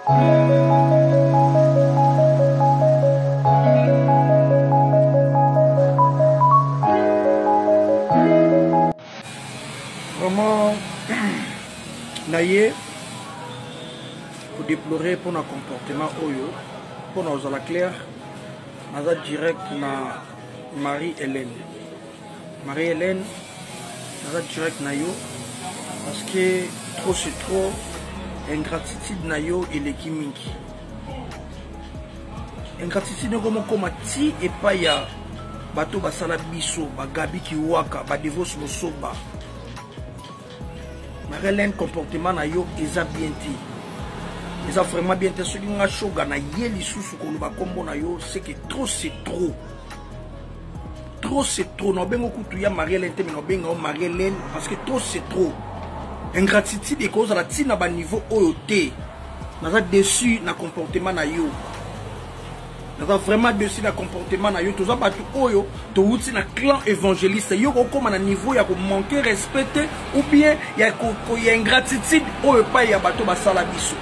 Vraiment, naïe, pour déplorer pour notre comportement oyo, pour nous à la claire, nous avons direct na Marie-Hélène. Marie-Hélène, nous avons direct na yo, parce que trop c'est trop, ingratitude na yo et les kimingi. Ingratitude comme ti et pas ya bato basala biso, bagabi ki waka, ba divorce mosoba. Marie-Hélène comportement na yo eza bien ti. Eza vraiment bien ti. Ce qui nga shoga na yeli susu ko luba kombo na yo, c'est que trop c'est trop. Trop c'est trop. No bengo kutu ya Marie-Hélène te mais no bengo Marie-Hélène parce que trop c'est trop. Ingratitude et cause à la tina ba niveau oyo te. Naza déçu na comportement na yo. Naza vraiment déçu na comportement na yo. Toza batu oyo to wuti na clan évangéliste yo ko koma na niveau ya ko manquer respecter ou bien ya ko ya ingratitude oyo pa ya bato basala biso.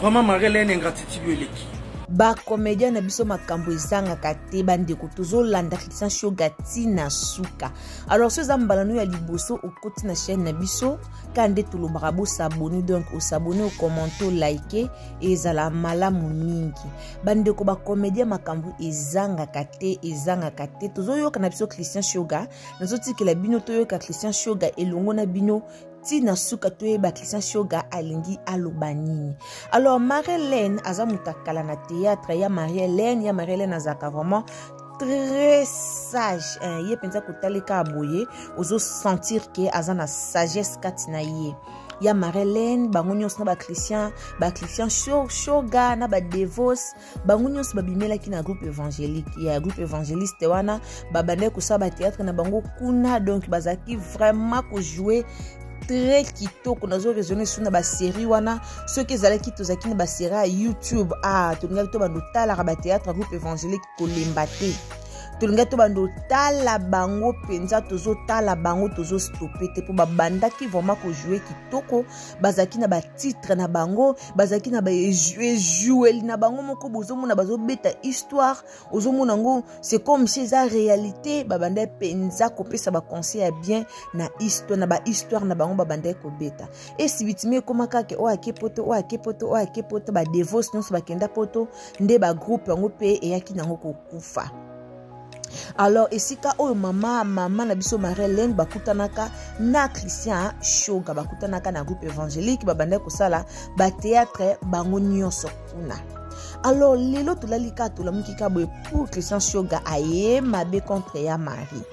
Vraiment Marie-Hélène ingratitude eleki. Ba comédien na biso makambo ezanga kate bandeko tozolanda Christian Shoga tina suka. Alors ce zambalano ya liboso okoti na chaîne na biso kande tolobaka bo s'abonner donc au s'abonner au commenter liker ezala malamu mingi. Bandeko ba comédien makambo ezanga kate tozoyoka na biso Christian Shoga nazotikela bino toyoka Christian Shoga elongo na bino tina suka toyeba Christian Shoga alingi alobanini. Alors Marie-Hélène aza mutakala na théâtre ya Marie-Hélène azaka vraiment très sage. Ye penza kotaleka aboye ozo sentir que aza na sagesse katina ye. Ya Marie-Hélène bango nyonso na ba Christian Shoga na ba Devos bango nyonso babimelaki na groupe évangélique ya groupe évangéliste wana babande kosaba théâtre na bango kuna donc bazaki vraiment ko jouer très kitoko nazo raisonner sur na ba série wana ceux qui zalaki tozaki na ba série à YouTube tolinga to bando tala ba théâtre groupe évangélique kolembate tolinga to bando tala bango penza tozo tala bango tozo stopper te po babanda ki vraiment ko jouer kitoko bazaki na ba titre na bango bazaki na ba jouer na bango moko bozo mona bazo beta histoire ozo mona ngo c'est comme si ça réalité babanda penza ko pesa ba conseil bien na histoire na ba histoire na bango babanda ko beta et si bitime komaka ke o akepoto ba Devos non ba kenda poto nde ba groupe ngo pe e yaki nango ko kufa. Alors esika oyo mama na biso Marie-Hélène bakutanaka na Christian Shoga bakutanaka na groupe évangélique babanda kosala ba théâtre bango nyonso kuna. Alors lelo tolalika tolamukika boye pour Christian Shoga aye mabe contre ya Marie.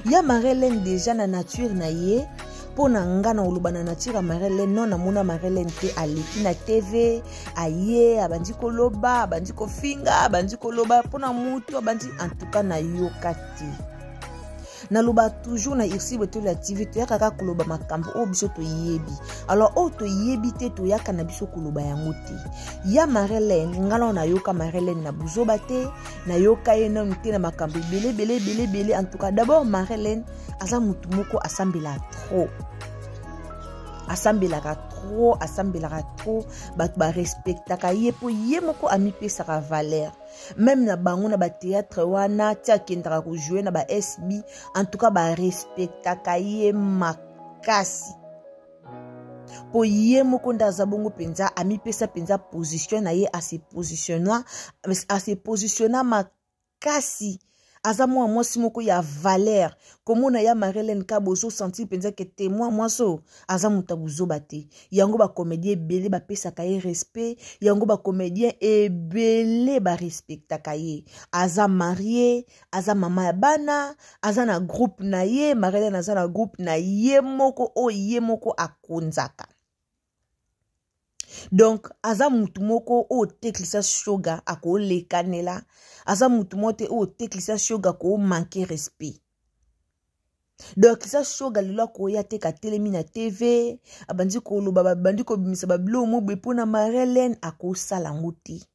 Ya Marie-Hélène déjà na nature na ye pona ngana ulubana nature ya Marie-Hélène non namuna Marie-Hélène te aleki na TV aye abandi koloba abandi kofinga abandi koloba pona mutu abandi en tout cas na yokati na loba toujours na irsi beto la TV to yaka koloba makambo o biso to yebi. Alors o to yebi te to yaka na biso koloba yango te. Ya Marie-Hélène ngala na yoka Marie-Hélène na buzoba te na yoka ye na nte na makambo belé en tout cas d'abord Marie-Hélène aza mutu moko asambela trop bat ba respectaka ye po ye moko ami pesa ka valeur même na bango na ba théâtre wana tia kendra ko jouer na ba SB en tout cas ba respectaka ye makasi po ye moko ndaza bongo penza ami pesa penza position na ye a se positionna makasi azamo mwasi moko ya valeur komona ya Marie-Hélène ka bozo sentir penza ke témoin mwaso azamu tabuzo bate yango ba comédien belé ba pesa ka ye respect yango ba comédien ebelé ba respecta ka ye aza marié aza mama ya bana aza na groupe na ye Marie-Hélène aza na groupe na ye moko o ye moko akonzaka. Donc aza mutu moko o te Christian Shoga ako lekanela aza mutu mote o te Christian Shoga ko manquer respect. Donc Christian Shoga lelo ko ya te ka telemi na TV abandi ko loba babandi ko bimisa bablo mo be pona Marie-Hélène ako sala ngote.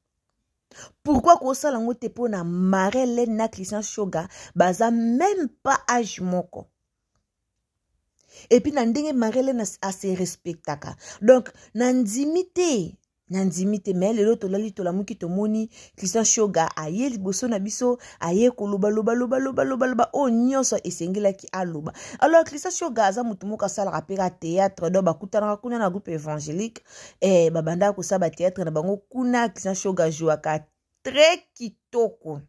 Pourquoi ko sala ngote pona Marie-Hélène na Christian Shoga baza même pas âge moko. Et puis nandenge Marie-Hélène a se respectaka. Donc nandimite mais lelo to lali to la muki to moni Christian Shoga aye liboso na biso aye koloba loba o nyonso esengela ki aloba. Alors Christian Shoga aza mutu moka sala rapera théâtre do bakutana kuna na groupe évangélique babanda ko saba théâtre na bango kuna Christian Shoga jouaka très kitoko.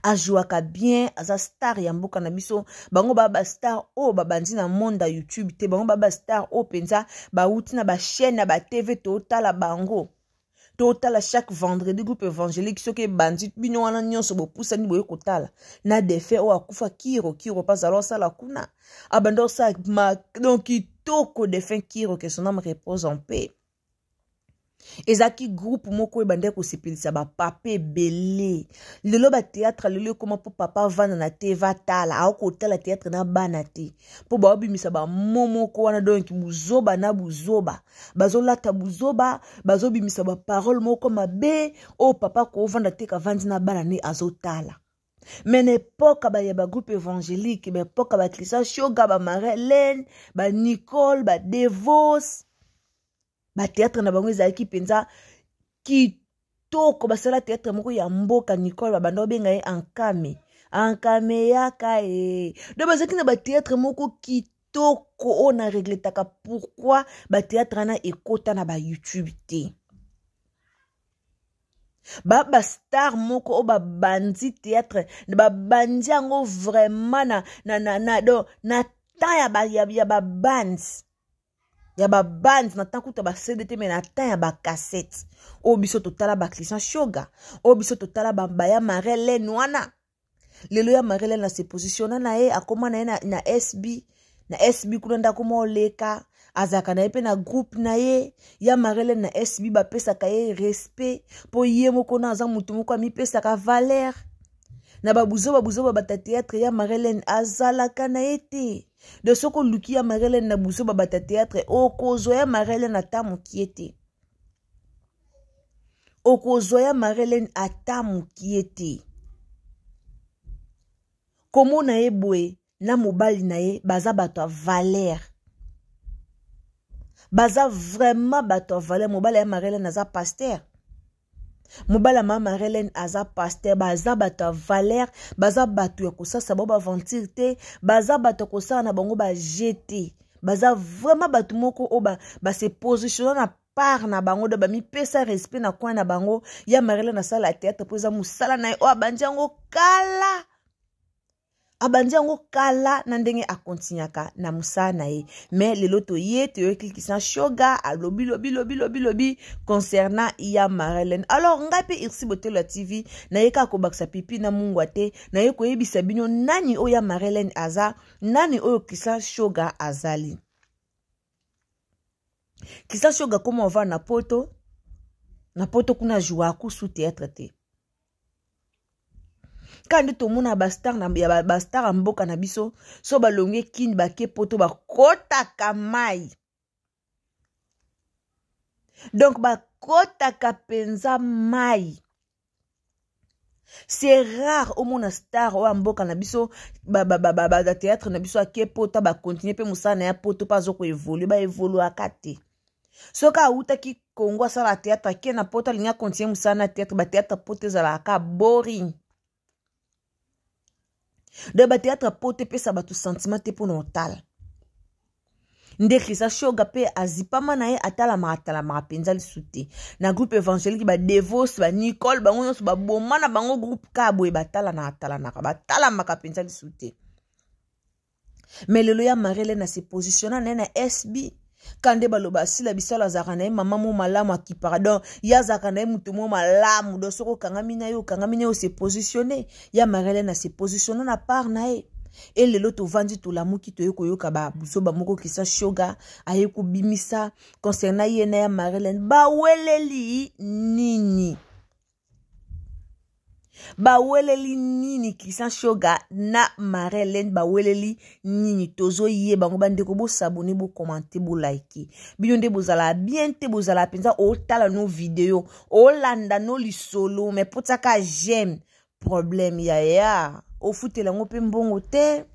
Ajouaka bien aza star ya mboka na biso bango baba star o babandi na monde ya YouTube te bango baba star o penza ba uti na ba chaîne na ba TV totala bango totala chaque vendredi groupe évangélique soki bandi bino wana nyonso bo poussa ni boye kotala na défait o akufa kiro pas alors ça la kuna abandor ça donc kitoko défait kiro que son âme repose en paix. Ezaki groupe moko ebande ko sepelisa ba pape belé lelo ba théâtre lelo comment pour papa vana na te vatala ako tala théâtre na banate po ba obimisa ba momoko wana donc buzoba na buzoba bazolata buzoba bazobimisa ba parole moko mabe o papa ko vanda te ka vandi na banane azotala. Mais n'époque ba yaba groupe évangélique ba époque ba Christian Shoga ba Marie-Hélène ba Nicole ba Devos ba théâtre na bango ezaki penza kitoko basala théâtre moko ya mboka Nicole babanda obenga ye ankame yaka do bazaki na ba théâtre moko kitoko on a réglé taka pourquoi ba théâtre na ekota na ba YouTube te ba star moko o ba bandi théâtre ba bandi yango vraiment na ta ya ba bands ya ba band na tankuta ba CDT mais na ta ya ba cassette o biso totala ba Christian Shoga o biso totala ba ya Marie-Hélène wana lelo ya Marie-Hélène na se positionna na ye akoma na ye na SB kuna ndako mo leka azaka na ye pe na groupe na ye ya Marie-Hélène na SB ba pesa ka ye respect po ye moko na aza mutu moko ami pesa ka valeur na babuzo ba théâtre ya Marie-Hélène azalaka na ete de soko luki ya Marie-Hélène na buzo ba théâtre okozo ya Marie-Hélène atamu kiete okozo ya Marie-Hélène atamu kiete komo na ye boye na mobali na ye baza bato a valeur baza vraiment bato a valeur mobali ya Marie-Hélène aza pasteur mobala mama Marie-Hélène aza pasteur baza bato valeur baza bato ya kosasa ba aventure te baza bato kosala na bango ba jeté baza vraiment bato moko o ba se positionner na part na bango de ba mi pesa respect na coin na bango ya Marie-Hélène na sala théâtre poza musala na o abandi yango kala na ndenge a continuaka na musala na ye mais lelo to ye te Christian Shoga alobi lobi concernant ya Marie-Hélène. Alors ngape irsi bote la TV na ye ka ko baksa pipi na mungwa te na ye ko yebisa bino nani o ya Marie-Hélène aza nani o Christian Shoga azali. Christian Shoga comment on va na poto kuna joua ku sous théâtre te quand to mona bastar na ya bastar mboka na biso so balonge kin bake poto bakota kamai donc bakota kapenza mai c'est rare au mona star o mboka na biso ba théâtre na biso ake poto ba continuer pe musana ya poto pas zo ko évoluer ba évoluer akate soka uta ki Kongo sala théâtre ke na poto linya continuer musana théâtre ba théâtre poto za ka boring de ba théâtre pote pe sa batu sentiment te pour notal nde Christian Shoga pe azipama na ye atala ma penza lisute na groupe évangélique ba Devos ba Nicole bango nyonso ba boma na bango groupe ka boye batala na batala maka penza lisute mais lelo ya Marie-Hélène na se positionna na SB kande baloba sila bisala zakana mama mo malamu akipardon ya zakana mutu mo malamu do soko kangami na yo se positionner ya Marie-Hélène se positionner na part na ye et lelo to vandi to lamu ki to yoko yoka ba buso ba moko Christian Shoga aye ko bimisa concernant ye na ya Marie-Hélène ba weleli nini Christian Shoga na Marie-Hélène ba weleli nini tozo ye bango bande ko bo s'abonner bo commenter bo liker bino nde bozala bien te bozala penza o tala no vidéo o landa no lisolo mais potaka j'aime problème ya o futela ngo pe mbongo te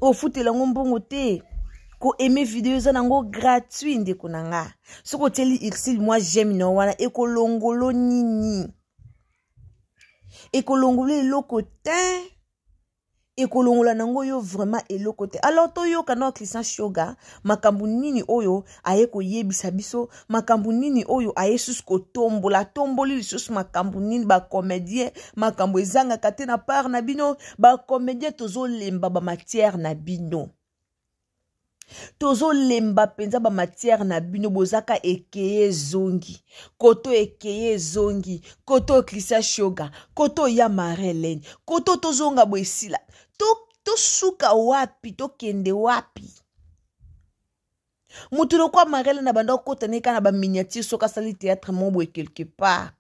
ofutela ngo mbongo te ko aimer vidéo za nango gratuit ndeko na nga soko teli Ursule moi j'aime no wana ekolongolo nini ekolongolo eloko te ekolongola nango yo vraiment eloko te alors to yo kana Christian Shoga makambu nini oyo aye ko yebisa biso makambu nini oyo aye sus ko tombola tomboli lisusu makambu nini ba comédien makambu ezanga kate na part na bino ba comédien tozo lemba ba matière na bino tozo lemba penza ba matière na bino bozaka ekeye zongi koto ekeye zongi koto Christian Shoga koto ya Marlène koto tozonga boesila to suka wapi to kende wapi mutulo kwa Marlène na banda kota neka na ba miniature soka sali théâtre mobo quelque part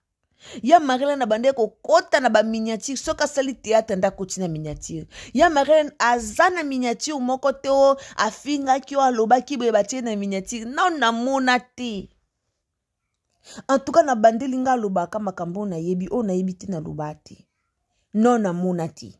ya Marlène na banda ko kota na ba miniature soka sali théâtre nda kotina miniature ya Marlène azana miniature moko te o afinga ki o aloba ki be batie na miniature non na mona te en tout cas na bandeli nga aloba ka makambo na yebi o na yebi te na lobate non na mona te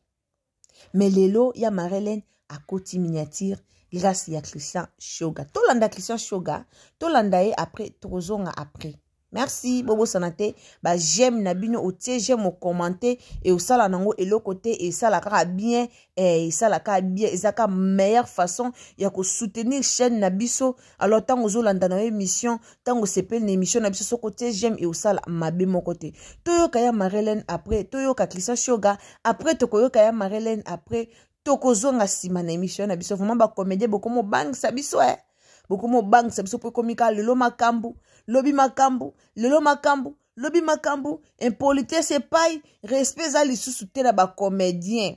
mais lelo ya Marlène a koti miniature grâce ya Christian Shoga tolanda Christian Shoga tolanda e après tozonga après. Merci bobo sanate ba j'aime na bino otie j'aime au commenter et au sala nango eloko te et ça la ka bien et ça la ka bien ezaka meilleure façon ya ko soutenir chaîne na biso alors tango zolanda na émission tango sepel na émission na biso so côté j'aime et au sala mabe mon côté toyoka ya Marlène après toyoka Christian Shoga après tokoyoka ya Marlène après tokozonga sima na émission na biso vraiment ba comédien beaucoup mo bang sa biso beaucoup mo bang sa biso po komika lelo makambu lobi makambu lelo makambu lobi makambu impolitesse paille respect za lisusu te na ba comédien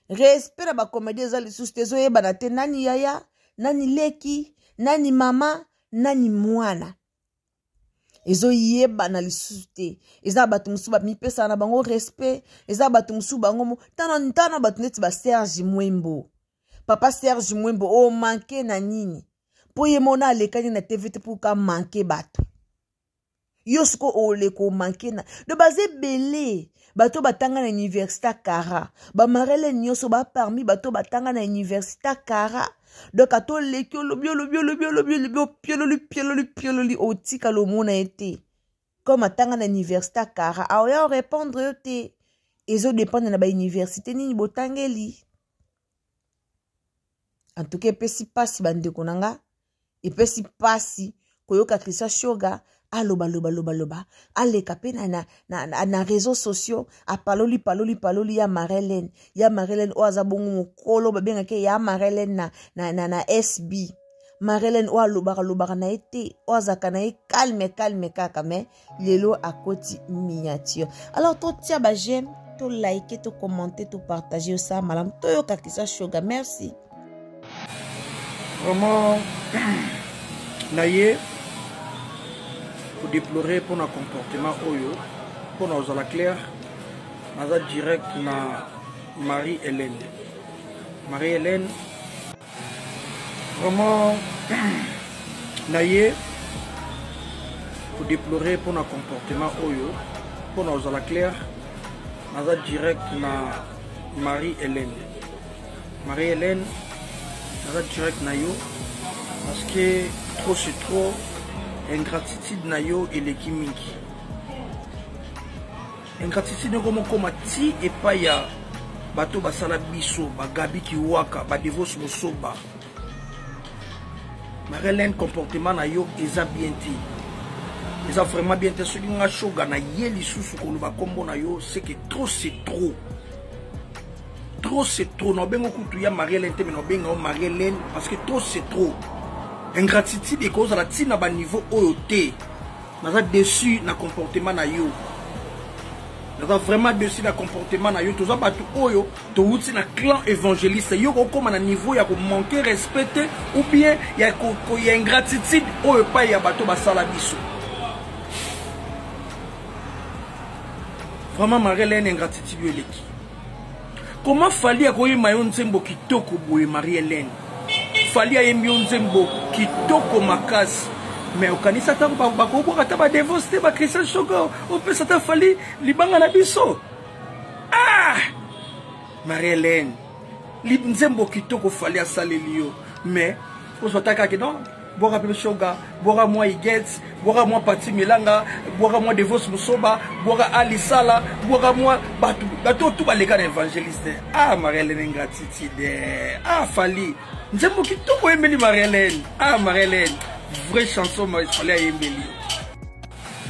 respect na ba comédien za lisusu te zoyeba na te nani yaya nani leki nani mama nani mwana ezo yeba na lisusu te eza batu musu ba mipesa na bango respect eza batu musu bango tana batu neti ba Serge Mwembo papa Serge Mwembo o manke na nini po ye mona alekani na TVT pour ka manke batu yosko ole ko manke na de base belé bato batanga na université Kara ba Marlène nyoso ba parmi bato batanga na université Kara donc ato lekio lo bio piololi otika lo mona été comme atanga na université Kara a ya répondre te ezo dépendre na ba université nini botangeli en tout cas pesi pasi bande konanga et pesi pasi koyoka Christian Shoga aloba aleka pe na réseaux sociaux a paloli ya Marlène o azabongo mokolo babenga ke ya Marlène na SB Marlène o aloba na été o azaka na calme kaka mais lelo akoti miniature alors to tia ba j'aime to like to commenter to partager ça malam to yoka Christian Shoga merci vraiment naye pour déplorer pour notre comportement oyo pour nous à la claire naza direct na Marie-Hélène vraiment naye pour déplorer pour notre comportement oyo pour nous à la claire naza direct na Marie-Hélène naza direct na yo parce que trop c'est trop ingratitude na yo eleki mingi ingratitude comme ti epai ya bato basala biso bagabi kiwaka badevose mosoba Marlène comportement na yo eza bien te eza vraiment bien te soki nga Shoga na ye lisusu koloba kombo na yo c'est que trop c'est trop no bengo kutu ya Marlène te mais no bengo Marlène parce que trop c'est trop ingratitude et cause à la tina ba niveau oyote naza déçu na comportement na yo naza vraiment déçu na comportement na yo toza batu oyo to wuti na clan évangéliste yo ko koma na niveau ya ko manquer respect ou bien ya ko ya ingratitude oyo pa ya bato basala biso vraiment Marlène ingratitude yo eleki comment fali ya koyi mayo nzembo kitoko boye Marie-Hélène fali ya yembi nzembo kitoko makasi mais okanisa tango bakoko kata ba dévoste ba Christian Shoga o pesa ta fali libanga na biso Marie-Hélène nzembo kitoko fali asaleli yo mais ozotaka ke non boka pe shoga boka moi igets boka moi pati milanga boka moi devos musoba boka alisala boka moi bato tout baleka na évangéliste ah Marie-Hélène ingratitude ah fali nzembo kitoko emeli Marie-Hélène ah Marie-Hélène vraie chanson fali ayembeli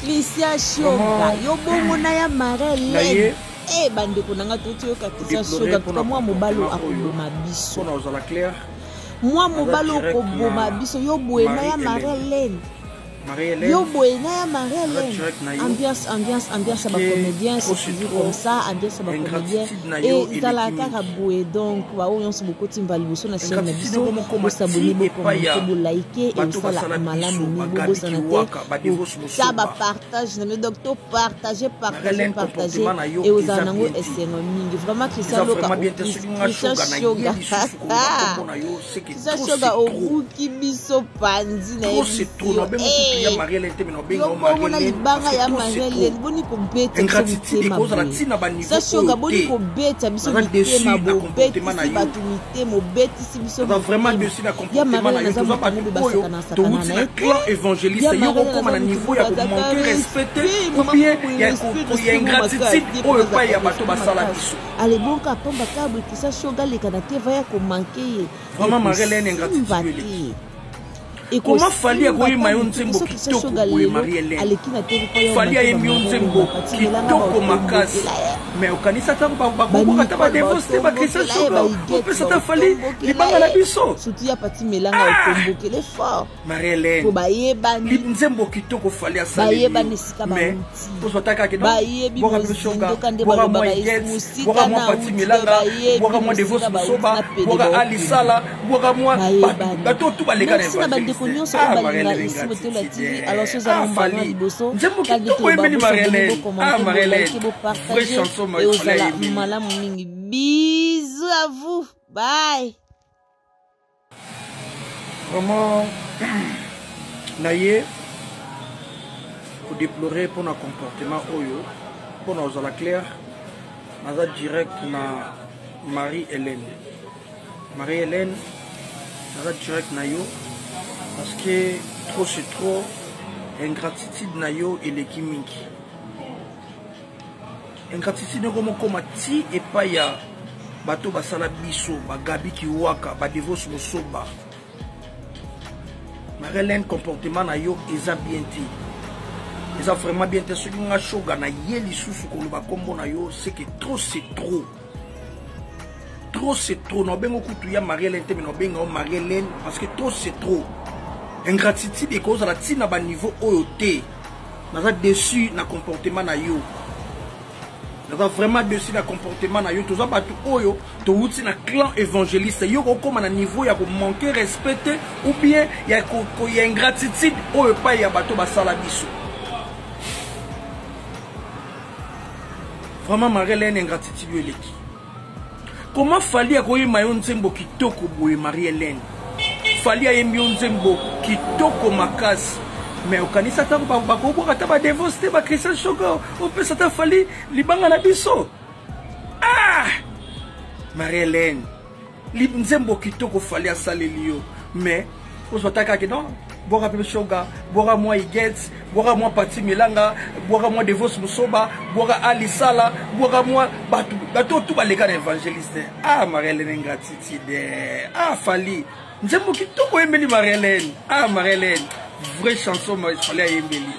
Christian Shoga yo bongo na ya Marie-Hélène bandeko nanga toti yo Christian Shoga kwa mwa mobalo akoboma biso na ozala clair moi mobalo akoboma biso yo boena ya Marie-Hélène yo boena ya Marie-Hélène ambiance ba comédien c'est toujours comme ça ambiance ba comédien et dans la kaka boé donc ba oyo se beaucoup timba liboso na chaîne na biso ko s'abonner beaucoup ko liker et ça la malamu ni bobo sanate ça ba partage na docteur partager et aux anango esengo mingi vraiment Christian Shoga Christian Shoga obuki biso panzi na ya Marie-Hélène te mino benga Marie-Hélène libanga ya Marie-Hélène boni ko beta ingratitude ko za tina ba niveau ça Shoga boni ko beta biso mitema bo beti batu mitema beti si biso vraiment dessus na comportement na yo to ba boyo to uti na clan évangéliste yo ko na niveau ya ko manquer respecter ou bien ya ko ya ingratitude oyo pa ya bato basala biso ale bonka pomba kabri kisa Shoga le kana te va ya ko manquer vraiment Marie-Hélène ingratitude comment fali akoyema yo nzembo kitoko boye Marie-Hélène fali ayembi yo nzembo kitoko makasi mais okanisa ntango bakoboka ta badevoste bakristien Shoga opesa ta fali libanga na biso surtout ya pati melanga okombokele fort Marie-Hélène po bayebani nzembo kitoko fali asaleli bayebani sika mais ozotaka ke bayebi boka Shoga boka moi igets boka moi pati melanga boka moi devos musoba boka alisala boka moi bato tout baleka na évangéliste nyonso obalinga isi botela TV alors ce za mbala liboso kandi to Marie-Hélène vraie chanson malamu mingi bisous à vous bye vraiment naye ko déplorer pour un comportement oyo pour nous à la claire naza direct na Marie-Hélène naza direct na yo parce que trop c'est trop ingratitude na yo eleki mingi ingratitude comme koma ti epai ya bato basala biso bagabi kiwaka badevos mosoba Marie-Hélène comportement na yo eza bien te eza vraiment bien te soki nga Shoga na ye lisusu koloba kombo na yo c'est que trop c'est trop na bengo kutu ya Marie-Hélène te mino benga o Marie-Hélène parce que trop c'est trop ingratitude cause la tina ba niveau oyo te naza dessus na comportement na yo naza vraiment dessus na comportement na yo toza batu oyo to uti na clan évangéliste yo ko koma na niveau ya ko manquer respecter ou bien ya ko ya ingratitude oyo pa ya bato basala biso vraiment Marie-Hélène ingratitude eleki comment fali akoyema yo nzembo kitoko boye Marie-Hélène fali ayembi yo nzembo kitoko makasi mais okanisa ntango bakoboka ta badevoste bakristien Shoga opesa ta fali libanga na biso ah Marie-Hélène nzembo kitoko fali asaleli yo mais ozotaka ke non boka pe Shoga boka moi igets boka moi pati milanga boka moi devos musoba boka alisala boka moi bato tout baleka na évangéliste ah Marie-Hélène ingratitude ah fali nzembo kitoko emeli Marie-Hélène ah Marie-Hélène vraie chanson fali ayembeli